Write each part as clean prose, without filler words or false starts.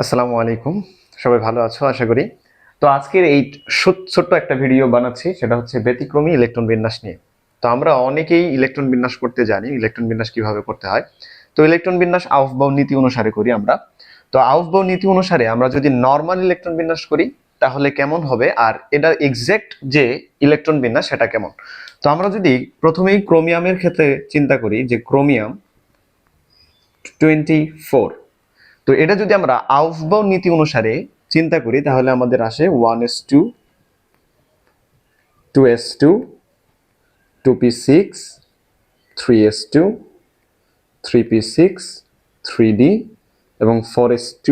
আসসালামু আলাইকুম। সবাই ভালো আছো আশা করি। তো আজকের এই ছোট্ট একটা ভিডিও বানাচ্ছি, সেটা হচ্ছে ব্যতিক্রমী ইলেকট্রন বিন্যাস নিয়ে। তো আমরা অনেকেই ইলেকট্রন বিন্যাস করতে জানি, ইলেকট্রন বিন্যাস কিভাবে করতে হয়। তো ইলেকট্রন বিন্যাস আউফবাউ নীতি অনুসারে করি আমরা। তো আউফবাউ নীতি অনুসারে আমরা যদি নর্মাল ইলেকট্রন বিন্যাস করি তাহলে কেমন হবে, আর এটার এক্সাক্ট যে ইলেকট্রন বিন্যাস সেটা কেমন। তো আমরা যদি প্রথমেই ক্রোমিয়ামের ক্ষেত্রে চিন্তা করি, যে ক্রোমিয়াম 24, তো এটা যদি আমরা আউফবাউ নীতি অনুসারে চিন্তা করি তাহলে আমাদের আসে 1s2, 2s2, 2p6, 3s2, 3p6, 3d এবং 4s2।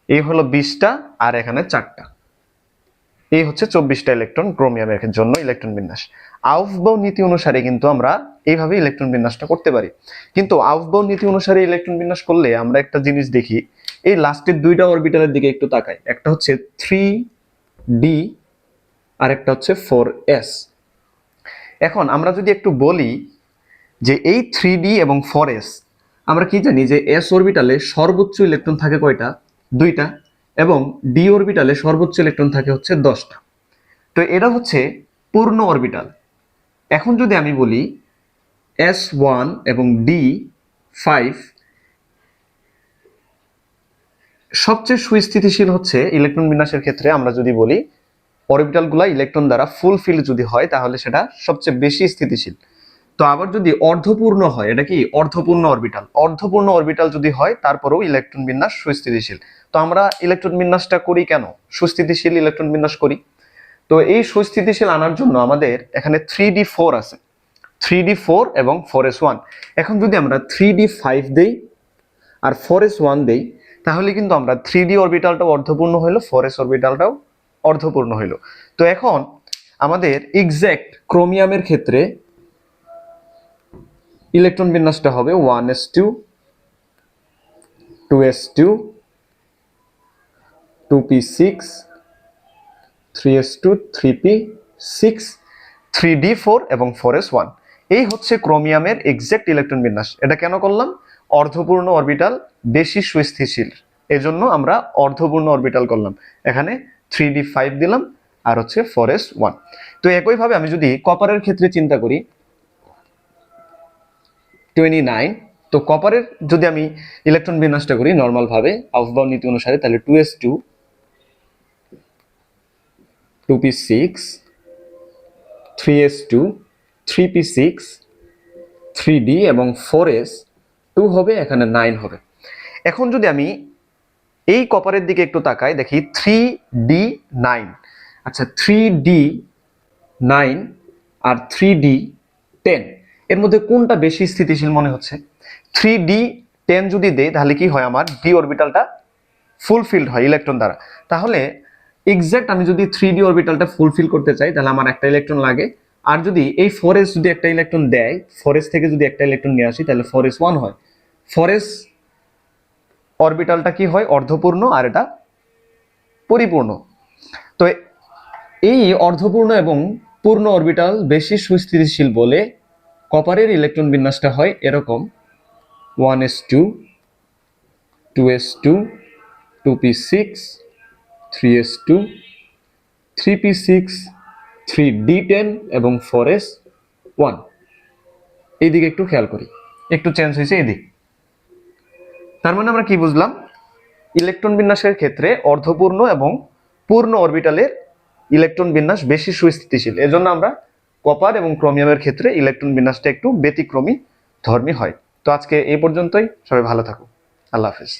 এই হলো 20টা, আর এখানে 4টা। এই হচ্ছে 24টা ইলেকট্রন ক্রোমিয়ামের জন্য ইলেকট্রন বিন্যাস। আউফবাউ নীতি অনুসারে কিন্তু আমরা এইভাবে ইলেকট্রন বিন্যাসটা করতে পারি। কিন্তু আউফবাউ নীতি অনুসারে ইলেকট্রন বিন্যাস করলে আমরা একটা জিনিস দেখি, এই লাস্টের দুইটা অরবিটালের দিকে একটু তাকাই। একটা হচ্ছে 3d আর একটা হচ্ছে 4s। এখন আমরা যদি একটু বলি যে এই 3d এবং 4s, আমরা কি জানি যে s অরবিটালে সর্বোচ্চ ইলেকট্রন থাকে কয়টা? দুইটা। এবং d অরবিটালে সর্বোচ্চ ইলেকট্রন থাকে হচ্ছে 10টা। তো এটা হচ্ছে পূর্ণ অরবিটাল। এখন যদি আমি বলি s1 এবং d5 সবচেয়ে সুস্থিতিশীল হচ্ছে ইলেকট্রন বিন্যাসের ক্ষেত্রে, আমরা যদি বলি অরবিটালগুলো ইলেকট্রন দ্বারা ফুলফিল যদি হয় তাহলে সেটা সবচেয়ে বেশি স্থিতিশীল। তো আবার যদি অর্ধপূর্ণ হয়, এটা কি অর্ধপূর্ণ অরবিটাল, অর্ধপূর্ণ অরবিটাল যদি হয় তারপরেও ইলেকট্রন বিন্যাস সুস্থিতিশীল। তো আমরা ইলেকট্রন বিন্যাসটা করি কেন? সুস্থিতিশীল ইলেকট্রন বিন্যাস করি। তো এই সুস্থিতিশীল আনার জন্য আমাদের এখানে 3d4 আছে, 3d4 এবং 4s1। এখন যদি আমরা 3d5 দেই আর 4s1 দেই তাহলে কিন্তু আমরা 3d অরবিটালটাও অর্ধপূর্ণ হইলো, 4s অরবিটালটাও অর্ধপূর্ণ হইলো। তো এখন আমাদের এক্সাক্ট ক্রোমিয়ামের ক্ষেত্রে ইলেকট্রন বিন্যাসটা হবে 1s2, 2s2, 2p6, 3s2, 3p6, 3d4 এবং 4s1। এই হচ্ছে ক্রোমিয়ামের এক্সাক্ট ইলেকট্রন বিন্যাস। এটা কেন করলাম? অর্ধপূর্ণ অরবিটাল বেশি সুস্থিতিশীল, এজন্য আমরা অর্ধপূর্ণ অরবিটাল করলাম। এখানে 3d5 দিলাম আর হচ্ছে 4s1। তো একইভাবে আমি যদি কপারের ক্ষেত্রে চিন্তা করি 29, তো কপারের যদি আমি ইলেকট্রন বিন্যাসটা করি নর্মাল ভাবে আউফবাউ নীতি অনুসারে, তাহলে 2s2, 2p6, 3s2, 3p6, 3d এবং 4s2 হবে, এখানে 9 হবে। এখন যদি আমি এই কপারের দিকে একটু তাকাই, দেখি 3d9। আচ্ছা, 3d9 আর 3d10 এর মধ্যে কোনটা বেশি স্থিতিশীল মনে হচ্ছে? 3d10 যদি দেই তাহলে কি হয়, আমার d অরবিটালটা ফুলফিলড হয় ইলেকট্রন দ্বারা। তাহলে এক্সাক্ট আমি যদি 3d অরবিটালটা ফুলফিল করতে চাই তাহলে আমার একটা ইলেকট্রন লাগে। আর যদি এই 4s যদি একটা ইলেকট্রন দেয়, 4s থেকে যদি একটা ইলেকট্রন নিয়ে আসি তাহলে 4s1 হয়। 4s অরবিটালটা কি হয়? অর্ধপূর্ণ, আর এটা পরিপূর্ণ। তো এই অর্ধপূর্ণ এবং পূর্ণ অরবিটাল বেশি সুস্থিতিশীল বলে কপারের ইলেকট্রন বিন্যাসটা হয় এরকম: 1s2, 2s2, 2p6, 3s2, 3p6, 3d10 এবং 4s1। এইদিকে একটু খেয়াল করি, একটু চেঞ্জ হয়েছে এদিক। তার মানে আমরা কি বুঝলাম? ইলেকট্রন বিন্যাসের ক্ষেত্রে অর্ধপূর্ণ এবং পূর্ণ অরবিটালের ইলেকট্রন বিন্যাস বেশি সুস্থিতিশীল, এজন্য আমরা কপার এবং ক্রোমিয়ামের ক্ষেত্রে ইলেকট্রন বিন্যাসটা একটু ব্যতিক্রমী ধর্মী হয়। তো আজকে এই পর্যন্তই, সবাই ভালো থাকো, আল্লাহ হাফেজ।